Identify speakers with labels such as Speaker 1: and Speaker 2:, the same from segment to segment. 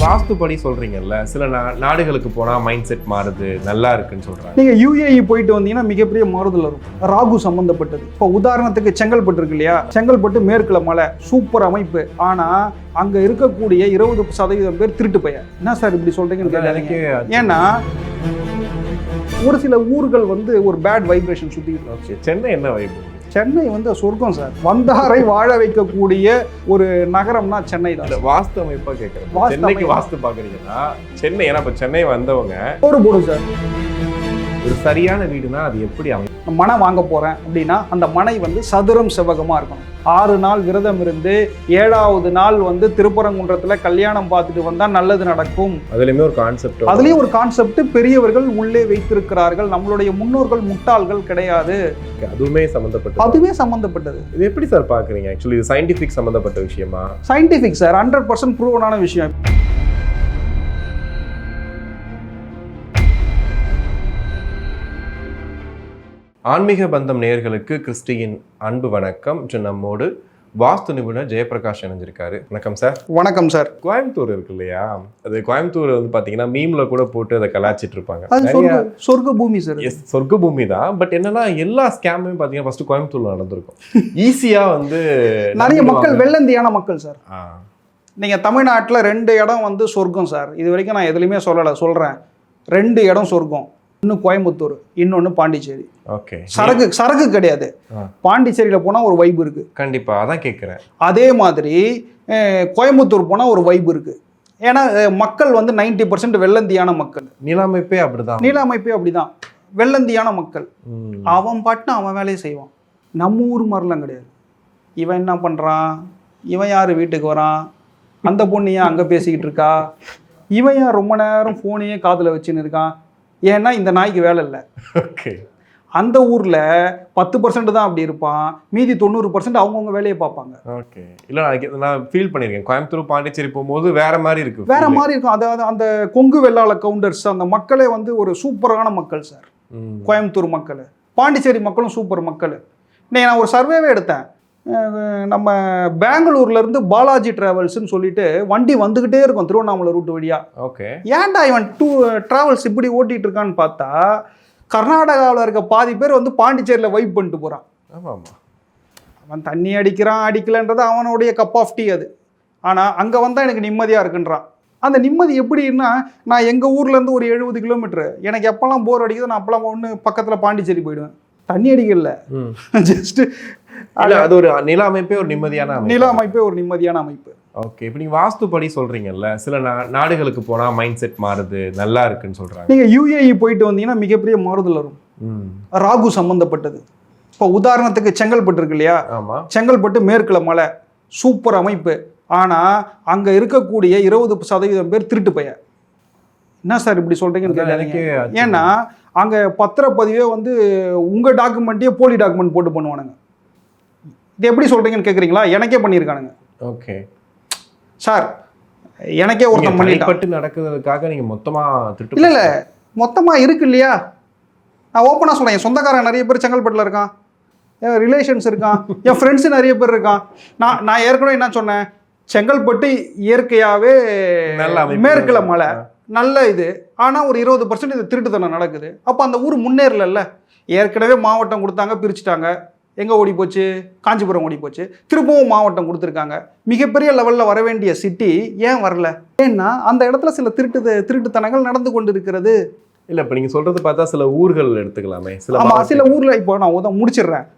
Speaker 1: வாஸ்துபடி சொல்றீங்கல்ல, சில நாடுகளுக்கு போனா மைண்ட் செட் மாறுது, நல்லா இருக்குன்னு சொல்றாங்க.
Speaker 2: நீங்க UAE போயிட்டு வந்தீங்கன்னா மிகப்பெரிய மாறுதல் வரும். ராகு சம்பந்தப்பட்டது. இப்போ உதாரணத்துக்கு செங்கல்பட்டு இருக்கு இல்லையா, செங்கல்பட்டு மேற்குல மலை, சூப்பர் அமைப்பு. ஆனா அங்க இருக்கக்கூடிய 20% பேர் திருட்டு பையன். என்ன சார் இப்படி சொல்றீங்கன்னு கேட்டாங்க. ஏன்னா ஒரு சில ஊர்கள் ஒரு பேட் வைப்ரேஷன் சுத்திட்டு.
Speaker 1: சென்னை என்ன வைப்?
Speaker 2: சென்னை சொர்க்கம் சார். வந்தாரை வாழ வைக்கக்கூடிய ஒரு நகரம்னா சென்னை தான்.
Speaker 1: வாஸ்து அமைப்பா கேட்கறேன். சென்னைக்கு வாஸ்து பாக்குறீங்கன்னா சென்னை, ஏன்னா இப்ப சென்னை வந்தவங்க
Speaker 2: ஒரு போடும் சார்.
Speaker 1: ஒரு சரியான வீடுனா அது எப்படி அமையும்?
Speaker 2: மனை வாங்க போறேன் அப்படின்னா அந்த மனை சதுரம் செவ்வகமா இருக்கணும். 6 நாள் விரதம் இருந்து 7வது நாள் திருப்பரங்குன்றத்துல கல்யாணம் பார்த்துட்டு வந்தா நல்லது நடக்கும். அதுலயும் ஒரு கான்செப்ட் பெரியவர்கள் உள்ளே வைத்திருக்கிறார்கள். நம்மளுடைய முன்னோர்கள் முட்டாள்கள் கிடையாது.
Speaker 1: அதுவே
Speaker 2: சம்பந்தப்பட்டது.
Speaker 1: இது எப்படி சார் பாக்குறீங்க? ஆக்சுவலி இது சயின்டிபிக் சம்பந்தப்பட்ட விஷயமா?
Speaker 2: சயின்டிபிக் சார், 100% ப்ரூவனான விஷயம்.
Speaker 1: ஆன்மீக பந்தம் நேயர்களுக்கு கிறிஸ்டியின் அன்பு வணக்கம். நம்மோடு வாஸ்து நிபுணர் ஜெயபிரகாஷ் இணைஞ்சிருக்காரு. வணக்கம் சார்.
Speaker 2: வணக்கம் சார்.
Speaker 1: கோயம்புத்தூர் இருக்கு இல்லையா, அது கோயம்புத்தூர் பாத்தீங்கன்னா மீம்ல கூட போட்டு அதை கலாச்சிட்டு இருப்பாங்க.
Speaker 2: சொர்க்க பூமி சார்.
Speaker 1: சொர்க்க பூமி தான். பட் என்னன்னா எல்லா ஸ்கேமும் பாத்தீங்கன்னா ஃபர்ஸ்ட் கோயம்புத்தூர்ல நடந்திருக்கும். ஈஸியா
Speaker 2: நிறைய மக்கள் வெள்ளந்தியான மக்கள் சார். நீங்க தமிழ்நாட்டுல 2 இடம் சொர்க்கம் சார். இது வரைக்கும் நான் எதுலையுமே சொல்றேன். 2 இடம் சொர்க்கம். இன்னும் கோயம்புத்தூர், இன்னொன்னு பாண்டிச்சேரி.
Speaker 1: ஓகே.
Speaker 2: சரக்கு கிடையாது. பாண்டிச்சேரியில போனா ஒரு வைப் இருக்கு.
Speaker 1: கண்டிப்பா அதான் கேட்கிறேன்.
Speaker 2: அதே மாதிரி கோயம்புத்தூர் போனா ஒரு வைப் இருக்கு. ஏன்னா மக்கள் 90% வெள்ளந்தியான மக்கள்.
Speaker 1: நிலமைப்பே அப்படிதான்.
Speaker 2: வெள்ளந்தியான மக்கள். அவன் பாட்டுன்னு அவன் வேலையை செய்வான். நம்ம ஊர் மாதிரிலாம் கிடையாது. இவன் என்ன பண்றான், இவன் யாரு வீட்டுக்கு வரான், அந்த பொண்ணு ஏன் அங்க பேசிக்கிட்டு இருக்கா, இவன் ஏன் ரொம்ப நேரம் போனையே காதுல வச்சுன்னு இருக்கான். ஏன்னா இந்த நாய்க்கு வேலை இல்லை. அந்த ஊர்ல 10% தான் அப்படி இருப்பான். மீதி 90% அவங்கவுங்க வேலையை பார்ப்பாங்க.
Speaker 1: ஓகே. இல்ல நான் ஃபீல் பண்ணிருக்கேன். கோயம்புத்தூர் பாண்டிச்சேரி போகும்போது வேற மாதிரி இருக்கும்.
Speaker 2: அதாவது அந்த கொங்கு வெள்ளாள கவுண்டர்ஸ் அந்த மக்களே ஒரு சூப்பரான மக்கள் சார். கோயம்புத்தூர் மக்கள், பாண்டிச்சேரி மக்களும் சூப்பர் மக்கள். இன்னைக்கு நான் ஒரு சர்வேவே எடுத்தேன். நம்ம பெங்களூர்ல இருந்து பாலாஜி டிராவல்ஸ்ன்னு சொல்லிட்டு வண்டி வந்துகிட்டே இருக்கும் திருவண்ணாமலை ரூட் வழியா.
Speaker 1: ஓகே.
Speaker 2: ஏன்டா இவன் டிராவல்ஸ் இப்படி ஓட்டிட்டு இருக்கான்னு பார்த்தா, கர்நாடகாவில் இருக்க பாதி பேர் பாண்டிச்சேரியில வைப் பண்ணிட்டு போறான். அவன் தண்ணி அடிக்கலன்றது அவனுடைய கப் ஆஃப் டீ அது. ஆனா அங்க வந்தா எனக்கு நிம்மதியா இருக்குன்றான். அந்த நிம்மதி எப்படின்னா, நான் எங்க ஊர்ல இருந்து ஒரு 70 கிலோமீட்டர், எனக்கு எப்பெல்லாம் போர் அடிக்குதோ நான் அப்பெல்லாம் பக்கத்துல பாண்டிச்சேரி போயிடுவேன். தண்ணி அடிக்கல, ஜஸ்ட்
Speaker 1: அது ஒரு நில அமைப்பே ஒரு நிம்மதியான அமைப்பு. ஓகே. இப்போ நீங்க வாஸ்துபடி சொல்றீங்கல்ல, சில நாடுகளுக்கு போனா மைண்ட் செட் மாறுது, நல்லா இருக்குன்னு சொல்றாங்க.
Speaker 2: நீங்க UAE போயிட்டு வந்தீங்கன்னா மிகப்பெரிய மாறுதல் வரும். ராகு சம்பந்தப்பட்டது. இப்போ உதாரணத்துக்கு செங்கல்பட்டு இருக்கு இல்லையா, செங்கல்பட்டு மேற்குல மலை, சூப்பர் அமைப்பு. ஆனா அங்க இருக்கக்கூடிய 20% பேர் திருட்டு பையன். என்ன சார் இப்படி சொல்றீங்கன்னு கேட்டாங்க. ஏன்னா அங்க பத்திரப்பதிவே உங்க டாக்குமெண்ட்டையே போலி டாக்குமெண்ட் போட்டு பண்ணுவானுங்க. இது எப்படி சொல்றீங்கன்னு கேக்குறீங்களா? எனக்கே பண்ணியிருக்கானுங்க.
Speaker 1: ஓகே
Speaker 2: சார், எனக்கே ஒருத்தன் பண்ணிட்டு
Speaker 1: நடக்கிறதுக்காக நீங்க மொத்தமா திட்டு?
Speaker 2: இல்ல மொத்தமா இருக்கு இல்லையா. நான் ஓப்பனா சொல்றேன். என் சொந்தக்காரன் நிறைய பேர் செங்கல்பட்டுல இருக்கான், என் ரிலேஷன்ஸ் இருக்கான், என் ஃப்ரெண்ட்ஸ் நிறைய பேர் இருக்கான். நான் ஏற்கனவே என்ன சொன்னேன், செங்கல்பட்டு இயற்கையாவே மேற்குல மலை நல்ல இது. ஆனா ஒரு 20% இது திருட்டுத்தனம் நடக்குது. அப்ப அந்த ஊர் முன்னேறல. ஏற்கனவே மாவட்டம் கொடுத்தாங்க, பிரிச்சுட்டாங்க. எங்க ஓடி போச்சு? காஞ்சிபுரம் ஓடி போச்சு. திருப்பவும் மாவட்டம் கொடுத்துருக்காங்க. மிகப்பெரிய லெவல்ல வர வேண்டிய சிட்டி ஏன் வரல? ஏன்னா அந்த இடத்துல சில திருட்டுத்தனங்கள் நடந்து கொண்டு இருக்கிறது.
Speaker 1: இல்ல இப்ப நீங்க சொல்றது பார்த்தா சில ஊர்கள் எடுத்துக்கலாமே.
Speaker 2: சில ஊர்ல இப்போ நான் முடிச்சிடுறேன்.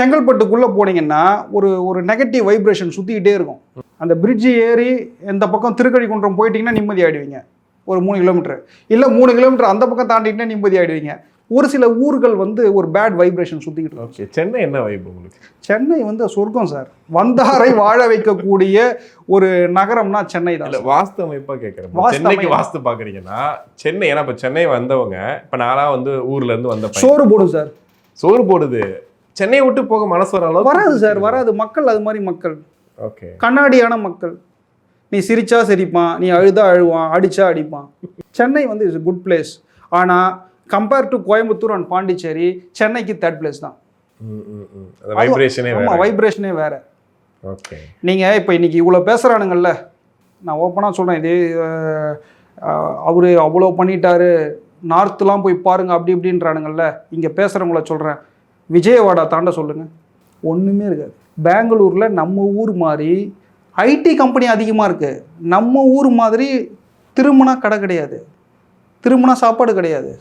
Speaker 2: செங்கல்பட்டுக்குள்ள போனீங்கன்னா ஒரு நெகட்டிவ் வைப்ரேஷன் சுத்திக்கிட்டே இருக்கும். அந்த பிரிட்ஜ் ஏறி இந்த பக்கம் திருக்கழிக்குன்றம் போயிட்டீங்கன்னா நிம்மதி ஆயிடுவீங்க. ஒரு 3 கிலோமீட்டர் இல்ல 3 கிலோமீட்டர் அந்த பக்கம் தாண்டிட்டீங்கன்னா நிம்மதி ஆயிடுவீங்க. ஒரு சில ஊர்கள் ஒரு பேட் வைப்ரேஷன் சுத்திக்கிட்டு இருக்கு.
Speaker 1: ஓகே. சென்னை என்ன வைப் உங்களுக்கு?
Speaker 2: சென்னை சொர்க்கம் சார். வந்தாரை வாழ வைக்கக்கூடிய ஒரு நகரம்னா சென்னை தான்.
Speaker 1: வாஸ்து அமைப்பா கேட்கறேன். சென்னைக்கு வாஸ்து பாக்குறீங்கன்னா சென்னை, ஏன்னா இப்ப சென்னை வந்தவங்க, இப்ப நானா ஊர்ல இருந்து வந்த
Speaker 2: சோறு போடும் சார்.
Speaker 1: சோறு போடுது. சென்னையை விட்டு போக மனசு
Speaker 2: வராது சார். வராது. மக்கள் அது மாதிரி மக்கள்.
Speaker 1: ஓகே.
Speaker 2: கண்ணாடியான மக்கள். நீ சிரிச்சா சிரிப்பான், நீ அழுதா அழுவான், அடிச்சா அடிப்பான். Chennai is a good place. ஆனா compare to Coimbatore and Pondicherry, சென்னைக்கு 3rd பிளேஸ் தான். வைப்ரேஷனே வேற.
Speaker 1: ஓகே.
Speaker 2: நீங்க இப்ப இன்னைக்கு இவ்வளவு பேசுறானுங்கல்ல, நான் ஓப்பனாக சொல்கிறேன். இதே அவர் அவ்வளோ பண்ணிட்டாரு, நார்த்துலாம் போய் பாருங்கள் அப்படி இப்படின்றானுங்கள்ல. இங்கே பேசுகிறவங்கள சொல்கிறேன், விஜயவாடா தாண்ட சொல்லுங்கள், ஒன்றுமே இருக்காது. பெங்களூரில் நம்ம ஊர் மாதிரி ஐடி கம்பெனி அதிகமாக இருக்குது. நம்ம ஊர் மாதிரி திருமண கடை கிடையாது, திருமண சாப்பாடு கிடையாது.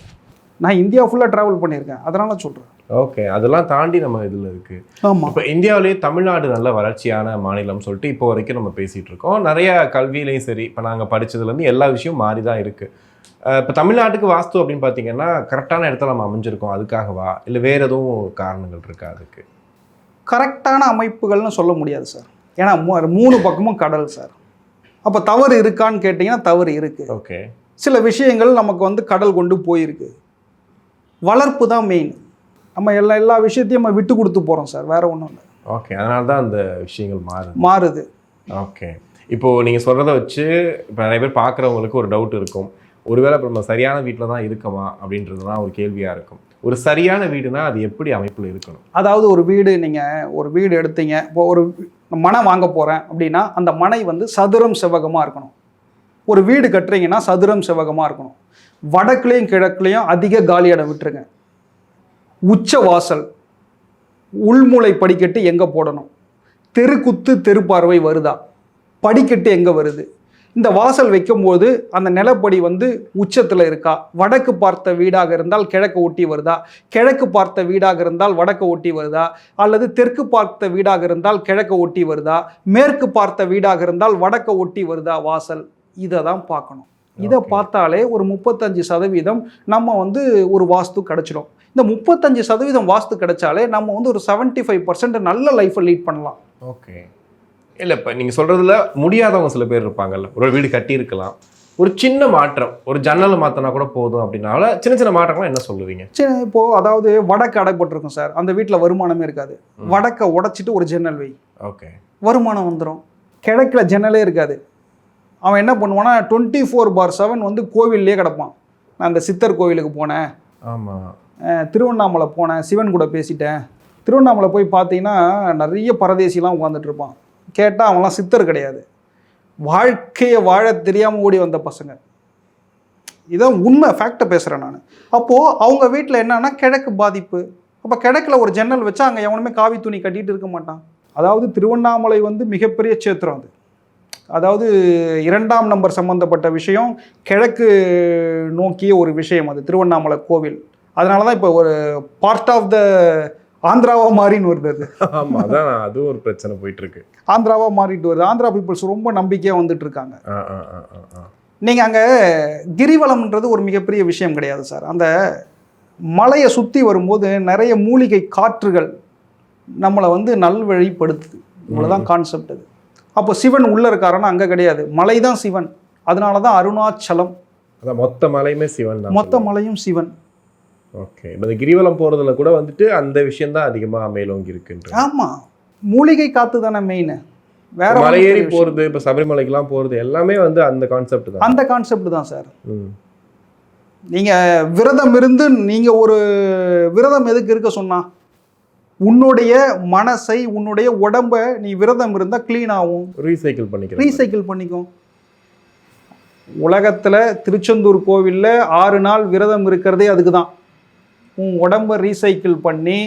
Speaker 2: நான் இந்தியா ஃபுல்லாக ட்ராவல் பண்ணியிருக்கேன், அதனால சொல்கிறேன்.
Speaker 1: ஓகே, அதெல்லாம் தாண்டி நம்ம இதில் இருக்குது.
Speaker 2: ஆமாம்.
Speaker 1: இப்போ இந்தியாவிலேயே தமிழ்நாடு நல்ல வளர்ச்சியான மாநிலம் சொல்லிட்டு இப்போ வரைக்கும் நம்ம பேசிகிட்டு இருக்கோம். நிறைய கல்வியிலையும் சரி, இப்போ நாங்கள் படித்ததுலேருந்து எல்லா விஷயமும் மாறி தான் இருக்குது. இப்போ தமிழ்நாட்டுக்கு வாஸ்து அப்படின்னு பார்த்தீங்கன்னா கரெக்டான இடத்துல நம்ம அமைஞ்சிருக்கோம், அதுக்காகவா இல்லை வேறு எதுவும் காரணங்கள் இருக்கா? அதுக்கு
Speaker 2: கரெக்டான அமைப்புகள்னு சொல்ல முடியாது சார். ஏன்னா 3 பக்கமும் கடல் சார். அப்போ தவறு இருக்கான்னு கேட்டிங்கன்னா தவறு இருக்குது.
Speaker 1: ஓகே,
Speaker 2: சில விஷயங்கள் நமக்கு வந்து கடல் கொண்டு போயிருக்கு. வளர்ப்பு தான் மெயின். நம்ம எல்லா விஷயத்தையும் நம்ம விட்டு கொடுத்து போகிறோம் சார், வேறு ஒன்றும் இல்லை.
Speaker 1: ஓகே, அதனால தான் அந்த விஷயங்கள்
Speaker 2: மாறுது.
Speaker 1: ஓகே, இப்போது நீங்கள் சொல்கிறத வச்சு இப்போ நிறைய பேர் பார்க்குறவங்களுக்கு ஒரு டவுட் இருக்கும், ஒருவேளை இப்போ நம்ம சரியான வீட்டில் தான் இருக்கமா அப்படின்றது தான் ஒரு கேள்வியாக இருக்கும். ஒரு சரியான வீடுனா அது எப்படி அமைப்பில் இருக்கணும்?
Speaker 2: அதாவது ஒரு வீடு, நீங்கள் ஒரு வீடு எடுத்தீங்க, இப்போ ஒரு மனை வாங்க போகிறேன் அப்படின்னா அந்த மனை வந்து சதுரம் செவ்வகமாக இருக்கணும். ஒரு வீடு கட்டுறீங்கன்னா சதுரம் செவ்வகமாக இருக்கணும். வடக்குலேயும் கிழக்குலேயும் அதிக காலி இடம் விட்டுருங்க. உச்ச வாசல், உள்மூளை படிக்கட்டு எங்கே போடணும், தெருக்குத்து தெருப்பார்வை வருதா, படிக்கட்டு எங்கே வருது, இந்த வாசல் வைக்கும்போது அந்த நிலப்படி வந்து உச்சத்தில் இருக்கா, வடக்கு பார்த்த வீடாக இருந்தால் கிழக்கு ஒட்டி வருதா, கிழக்கு பார்த்த வீடாக இருந்தால் வடக்கு ஒட்டி வருதா, அல்லது தெற்கு பார்த்த வீடாக இருந்தால் கிழக்கு ஒட்டி வருதா, மேற்கு பார்த்த வீடாக இருந்தால் வடக்கு ஒட்டி வருதா வாசல், இதை தான் பார்க்கணும். இதை பார்த்தாலே ஒரு 35% நம்ம வந்து ஒரு வாஸ்து கிடச்சிடும். இந்த 35% வாஸ்து கிடைச்சாலே நம்ம வந்து ஒரு 75% நல்ல லைஃப்பை லீட் பண்ணலாம்.
Speaker 1: ஓகே, இல்லை இப்போ நீங்கள் சொல்கிறதுல முடியாதவங்க சில பேர் இருப்பாங்கல்ல, ஒரு வீடு கட்டியிருக்கலாம், ஒரு சின்ன மாற்றம், ஒரு ஜன்னல் மாற்றினா கூட போதும் அப்படின்னால சின்ன சின்ன மாற்றம்லாம் என்ன சொல்லுவீங்க?
Speaker 2: சரி, இப்போது அதாவது வடக்கு அடைப்பட்டிருக்கும் சார், அந்த வீட்டில் வருமானமே இருக்காது. வடக்கை உடைச்சிட்டு ஒரு ஜன்னல் வை,
Speaker 1: ஓகே,
Speaker 2: வருமானம் வந்துடும். கிழக்கில் ஜன்னலே இருக்காது. அவன் என்ன பண்ணுவான்னா 24/7 வந்து கோவில்லே கிடப்பான். நான் அந்த சித்தர் கோவிலுக்கு போனேன்,
Speaker 1: ஆமாம்,
Speaker 2: திருவண்ணாமலை போனேன், சிவன் கூட பேசிட்டேன். திருவண்ணாமலை போய் பார்த்தீங்கன்னா நிறைய பரதேசிலாம் உட்காந்துட்டு இருப்பான். கேட்டால் அவன்லாம் சித்தர் கிடையாது, வாழ்க்கையை வாழ தெரியாமல் ஓடி வந்த பசங்க. இதான் உண்மை, ஃபேக்டை பேசுகிறேன் நான். அப்போது அவங்க வீட்டில் என்னன்னா கிழக்கு பாதிப்பு. அப்போ கிழக்கில் ஒரு ஜன்னல் வச்சா அங்கே எவனுமே காவி துணி கட்டிகிட்டு இருக்க மாட்டான். அதாவது திருவண்ணாமலை வந்து மிகப்பெரிய க்ஷேத்திரம் அது. அதாவது 2ஆம் நம்பர் சம்மந்தப்பட்ட விஷயம், கிழக்கு நோக்கிய ஒரு விஷயம் அது திருவண்ணாமலை கோவில். அதனால தான் இப்போ ஒரு பார்ட் ஆஃப் த ஆந்திராவாக மாறின்னு வருது அது.
Speaker 1: ஆமாம், அதான் அதுவும் ஒரு பிரச்சனை போயிட்டுருக்கு.
Speaker 2: ஆந்திராவாக மாறிட்டு வருது. ஆந்திரா பீப்புள்ஸ் ரொம்ப நம்பிக்கையாக வந்துட்டு இருக்காங்க. நீங்கள் அங்கே கிரிவலம்ன்றது ஒரு மிகப்பெரிய விஷயம் கிடையாது சார். அந்த மலையை சுற்றி வரும்போது நிறைய மூலிகை காற்றுகள் நம்மளை வந்து நல்வழிப்படுத்துது. இவ்வளோதான் கான்செப்ட் அது. அப்போ சிவன் உள்ளே இருக்காருன்னா அங்கே கிடையாது, மலை தான் சிவன். அதனால தான் அருணாச்சலம்,
Speaker 1: அதான் மொத்த மலையுமே சிவன் தான்,
Speaker 2: மொத்த மலையும் சிவன்.
Speaker 1: ஓகே, இப்போ இந்த கிரிவலம் போகிறதுல கூட வந்துட்டு அந்த விஷயம் தான் அதிகமாக மேலோங்கி இருக்குன்ற.
Speaker 2: ஆமாம், மூலிகை காத்து தானே மெயின். வேற
Speaker 1: மலையேறி போகிறது, இப்போ சபரிமலைக்கெல்லாம் போகிறது எல்லாமே வந்து அந்த கான்செப்ட் தான்.
Speaker 2: அந்த கான்செப்ட் தான் சார். நீங்கள் விரதம் இருந்து, நீங்கள் ஒரு விரதம் எதுக்கு இருக்க சொன்னா, உன்னுடைய மனசை, உன்னுடைய உடம்பை நீ விரதம் இருந்தால் க்ளீன் ஆகும், ரீசைக்கிள் பண்ணிக்கும். உலகத்தில் திருச்செந்தூர் கோவிலில் 6 நாள் விரதம் இருக்கிறதே அதுக்கு தான். உன் உடம்பை ரீசைக்கிள் பண்ணி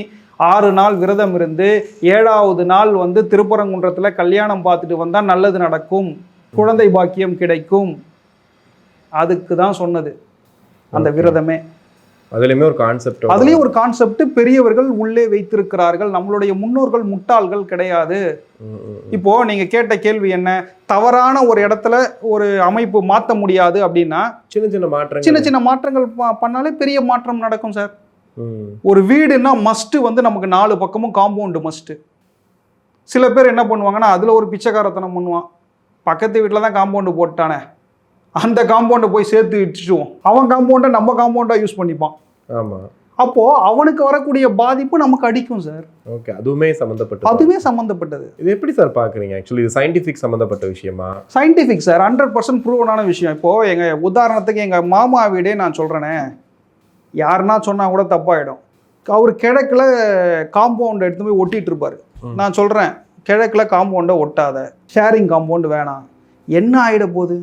Speaker 2: 6 நாள் விரதம் இருந்து 7ஆவது நாள் வந்து திருப்பரங்குன்றத்தில் கல்யாணம் பார்த்துட்டு வந்தால் நல்லது நடக்கும், குழந்தை பாக்கியம் கிடைக்கும். அதுக்கு தான் சொன்னது அந்த விரதமே.
Speaker 1: அதுலேயுமே ஒரு கான்செப்ட்,
Speaker 2: அதுலேயும் ஒரு கான்செப்ட் பெரியவர்கள் உள்ளே வைத்திருக்கிறார்கள். நம்மளுடைய முன்னோர்கள் முட்டாள்கள் கிடையாது. இப்போ நீங்க கேட்ட கேள்வி என்ன, தவறான ஒரு இடத்துல ஒரு அமைப்பு மாற்ற முடியாது அப்படின்னா சின்ன சின்ன மாற்றங்கள் பண்ணாலே பெரிய மாற்றம் நடக்கும் சார். ஒரு வீடுன்னா மஸ்ட் வந்து நமக்கு 4 பக்கமும் காம்பவுண்டு மஸ்ட். சில பேர் என்ன பண்ணுவாங்கன்னா அதில் ஒரு பிச்சைக்காரத்தனம் பண்ணுவான், பக்கத்து வீட்டில் தான் காம்பவுண்டு போட்டானே அந்த காம்பவுண்டை போய் சேர்த்து இடிச்சுடுவோம், அவன் காம்பவுண்டை நம்ம காம்பவுண்டாக யூஸ் பண்ணிப்பான்.
Speaker 1: ஆமாம்,
Speaker 2: அப்போது அவனுக்கு வரக்கூடிய பாதிப்பு நமக்கு அடிக்கும் சார்.
Speaker 1: ஓகே, அதுவே
Speaker 2: சம்மந்தப்பட்டது.
Speaker 1: இது எப்படி சார் பார்க்குறீங்க? ஆக்சுவலி இது சயின்டிஃபிக் சம்மந்தப்பட்ட விஷயமா?
Speaker 2: சயின்டிஃபிக் சார், 100% ப்ரூவனான விஷயம். இப்போது எங்கள் உதாரணத்துக்கு எங்கள் மாமா வீடே நான் சொல்கிறேனே, யாருன்னா சொன்னால் கூட தப்பாயிடும். அவர் கிழக்கில் காம்பவுண்டை எடுத்து போய் ஒட்டிகிட்டு இருப்பார். நான் சொல்கிறேன், கிழக்கில் காம்பவுண்டை ஒட்டாத, ஷேரிங் காம்பவுண்டு வேணாம், என்ன ஆகிட போகுது,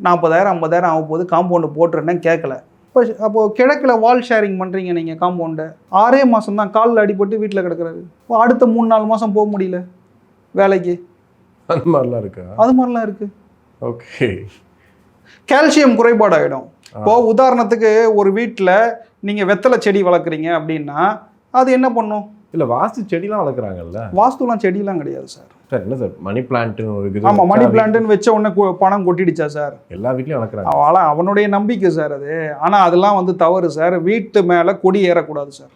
Speaker 2: 40,000 50,000 ஆக போகுது, காம்பவுண்டு போட்டுருன்னேன் கேட்கல. இப்போ அப்போது கிழக்கில் வால் ஷேரிங் பண்ணுறீங்க நீங்கள் காம்பவுண்டை, 6 மாதம் தான் காலில் அடிபட்டு வீட்டில் கிடக்குறாரு. இப்போ அடுத்த 3-4 மாதம் போக முடியல வேலைக்கு.
Speaker 1: அந்த மாதிரிலாம் இருக்கா?
Speaker 2: அது மாதிரிலாம் இருக்குது.
Speaker 1: ஓகே.
Speaker 2: கால்சியம் குறைபாடாகிடும். இப்போது உதாரணத்துக்கு ஒரு வீட்டில் நீங்கள் வெத்தலை செடி வளர்க்குறீங்க அப்படின்னா அது என்ன பண்ணும்?
Speaker 1: இல்லை, வாஸ்து செடிலாம் வளர்க்குறாங்கல்ல.
Speaker 2: வாஸ்துலாம் செடிலாம் கிடையாது சார்.
Speaker 1: சார் என்ன சார், மணி பிளான்ட்டுன்னு ஒரு இது.
Speaker 2: ஆமாம், மணி பிளான்ட்டுன்னு வச்ச உடனே பணம் கொட்டிடுச்சா சார்?
Speaker 1: எல்லா வீட்லையும் வளர்க்குறாங்க.
Speaker 2: அவனுடைய நம்பிக்கை சார் அது. ஆனால் அதெல்லாம் வந்து தவறு சார். வீட்டு மேலே கொடி ஏறக்கூடாது சார்.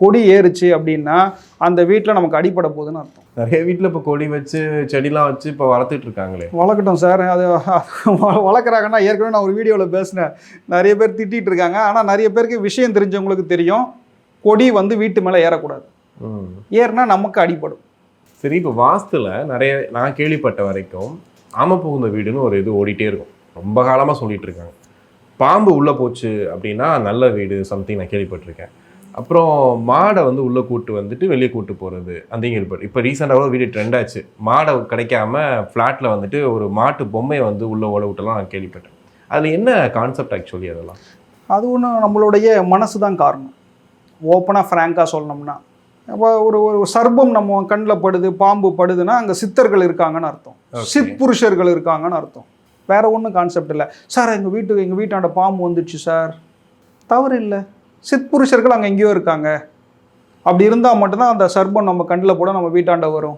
Speaker 2: கொடி ஏறுச்சு அப்படின்னா அந்த வீட்டில் நமக்கு அடிப்பட போகுதுன்னு அர்த்தம்.
Speaker 1: நிறைய வீட்டில் இப்போ கொடி வச்சு செடிலாம் வச்சு இப்போ வளர்த்துட்டு இருக்காங்களே.
Speaker 2: வளர்க்கட்டும் சார். அது வளர்க்குறாங்கன்னா ஏற்கனவே நான் ஒரு வீடியோவில் பேசினேன், நிறைய பேர் திட்டிகிட்டு இருக்காங்க. ஆனால் நிறைய பேருக்கு விஷயம் தெரிஞ்சவங்களுக்கு தெரியும், கொடி வந்து வீட்டு மேலே ஏறக்கூடாது. ஏறினா நமக்கு அடிப்படும்.
Speaker 1: சரி, இப்போ வாஸ்துல நிறைய நான் கேள்விப்பட்ட வரைக்கும் ஆமை புகுந்த வீடுன்னு ஒரு இது ஓடிட்டே இருக்கும், ரொம்ப காலமாக சொல்லிட்டு இருக்காங்க. பாம்பு உள்ளே போச்சு அப்படின்னா நல்ல வீடு சம்திங் நான் கேள்விப்பட்டிருக்கேன். அப்புறம் மாடை வந்து உள்ளே கூட்டு வந்துட்டு வெளியே கூட்டு போகிறது அந்த கேள்விப்பட்டு. இப்போ ரீசெண்டாக வீடியோ ட்ரெண்ட் ஆச்சு, மாடை கிடைக்காம ஃப்ளாட்டில் வந்துட்டு ஒரு மாட்டு பொம்மையை வந்து உள்ளே ஓட விட்டலாம் நான் கேள்விப்பட்டேன். அதில் என்ன கான்செப்ட் ஆக்சுவலி அதெல்லாம்?
Speaker 2: அது ஒன்றும் நம்மளுடைய மனசு தான் காரணம். ஓப்பனாக ஃப்ராங்காக சொல்லணும்னா, அப்போ ஒரு சர்ப்பம் நம்ம கண்ணில் படுது, பாம்பு படுதுன்னா அங்கே சித்தர்கள் இருக்காங்கன்னு அர்த்தம், சித் புருஷர்கள் இருக்காங்கன்னு அர்த்தம். வேற ஒன்றும் கான்செப்ட் இல்லை. சார் எங்கள் வீட்டாண்ட பாம்பு வந்துடுச்சு சார், தவறு இல்லை. சித் புருஷர்கள் அங்கே எங்கேயோ இருக்காங்க. அப்படி இருந்தால் மட்டும்தான் அந்த சர்ப்பம் நம்ம கண்ணில் போட நம்ம வீட்டாண்ட வரும்.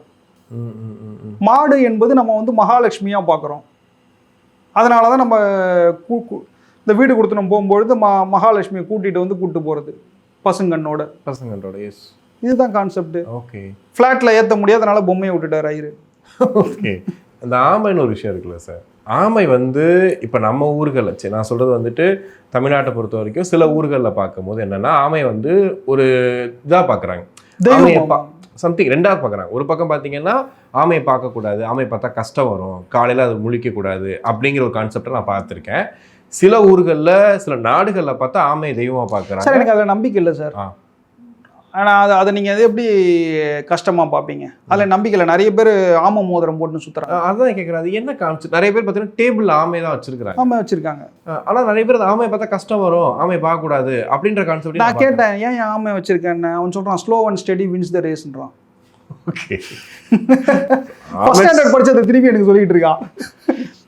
Speaker 2: மாடு என்பது நம்ம வந்து மகாலட்சுமியாக பார்க்குறோம். அதனால தான் நம்ம இந்த வீடு கொடுத்து நம்ம போகும்பொழுது மகாலட்சுமியை கூட்டிகிட்டு போகிறது பசுங்கண்ணோட.
Speaker 1: எஸ்,
Speaker 2: இதுதான் கான்செப்ட்.
Speaker 1: ஓகே.
Speaker 2: ஃப்ளாட்டில் ஏற்ற முடியாதனால பொம்மையை விட்டுட்டார் ஐயரு.
Speaker 1: ஓகே. அந்த ஆமைன்னு ஒரு விஷயம் இருக்குல்ல சார், ஆமை வந்து இப்போ நம்ம ஊர்களில், சரி நான் சொல்கிறது வந்துட்டு தமிழ்நாட்டை பொறுத்த வரைக்கும் சில ஊர்களில் பார்க்கும்போது என்னென்னா ஆமை வந்து ஒரு இதாக பார்க்குறாங்க, சம்திங் ரெண்டாவது பார்க்குறாங்க. ஒரு பக்கம் பார்த்தீங்கன்னா ஆமையை பார்க்கக்கூடாது, ஆமையை பார்த்தா கஷ்டம் வரும், காலையில் அது முழிக்கக்கூடாது அப்படிங்கிற ஒரு கான்செப்டை நான் பார்த்துருக்கேன். சில ஊர்களில் சில நாடுகளில் பார்த்தா ஆமை தெய்வமாக பார்க்குறாங்க.
Speaker 2: சார் எனக்கு அதில் நம்பிக்கை இல்லை சார். ஆனால் அதை நீங்கள் எது எப்படி கஷ்டமாக பார்ப்பீங்க? அதில் நம்பிக்கை இல்லை. நிறைய பேர் ஆமை மோதிரம் போட்டுன்னு சுற்றுறாங்க.
Speaker 1: அதுதான் கேட்குறேன், அது என்ன கான்செப்ட்? நிறைய பேர் பார்த்தீங்கன்னா டேபிள் ஆமை தான் வச்சிருக்காங்க.
Speaker 2: ஆமை வச்சிருக்காங்க.
Speaker 1: ஆனால் நிறைய பேர் ஆமையை பார்த்தா கஷ்டம் வரும், ஆமையை பார்க்கக்கூடாது அப்படின்ற கான்செப்ட்.
Speaker 2: நான் கேட்டேன், ஏன் ஆமை வச்சிருக்கேன்னு. அவன் சொல்கிறான், slow and steady wins the ரேஸ்ன்றான்.
Speaker 1: ஓகே.
Speaker 2: ஃபர்ஸ்ட் ஸ்டாண்டர்ட் படிச்சதை திருப்பி எனக்கு சொல்லிட்டு இருக்கான்.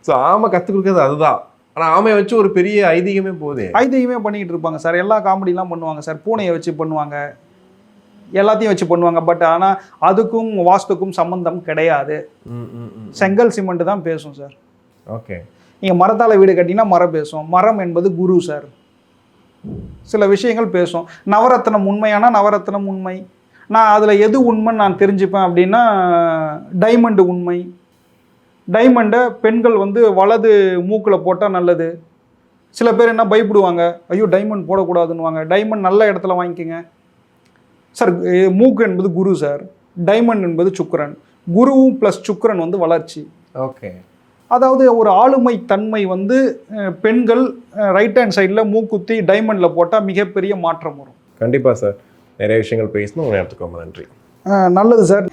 Speaker 1: ஸோ ஆமை கற்றுக் கொடுக்குறது அதுதான். ஆனால் ஆமையை வச்சு ஒரு பெரிய ஐதீகமே
Speaker 2: பண்ணிக்கிட்டு இருப்பாங்க சார். எல்லா காமெடிலாம் பண்ணுவாங்க சார். பூனையை வச்சு பண்ணுவாங்க, எல்லாத்தையும் வச்சு பண்ணுவாங்க. பட் ஆனால் அதுக்கும் வாஸ்துக்கும் சம்பந்தம் கிடையாது. செங்கல் சிமெண்ட் தான் பேசும் சார்.
Speaker 1: ஓகே.
Speaker 2: நீங்கள் மரத்தால் வீடு கட்டினா மரம் பேசும். மரம் என்பது குரு சார். சில விஷயங்கள் பேசும். நவரத்னம் உண்மையான நவரத்னம் உண்மை. நான் அதில் எது உண்மைன்னு நான் தெரிஞ்சுப்பேன் அப்படின்னா டைமண்டு உண்மை. டைமண்டை பெண்கள் வந்து வலது மூக்கில் போட்டால் நல்லது. சில பேர் என்ன பயப்படுவாங்க, ஐயோ டைமண்ட் போடக்கூடாதுன்னுவாங்க. டைமண்ட் நல்ல இடத்துல வாங்கிக்கோங்க சார். மூக்கு என்பது குரு சார், டைமண்ட் என்பது சுக்கிரன். குருவும் ப்ளஸ் சுக்கிரன் வந்து வளர்ச்சி.
Speaker 1: ஓகே.
Speaker 2: அதாவது ஒரு ஆளுமை தன்மை வந்து பெண்கள் ரைட் ஹேண்ட் சைடில் மூக்குத்தி டைமண்டில் போட்டால் மிகப்பெரிய மாற்றம் வரும்.
Speaker 1: கண்டிப்பாக சார். நிறைய விஷயங்கள் பேசணும், எடுத்துக்கோங்க. நன்றி.
Speaker 2: நல்லது சார்.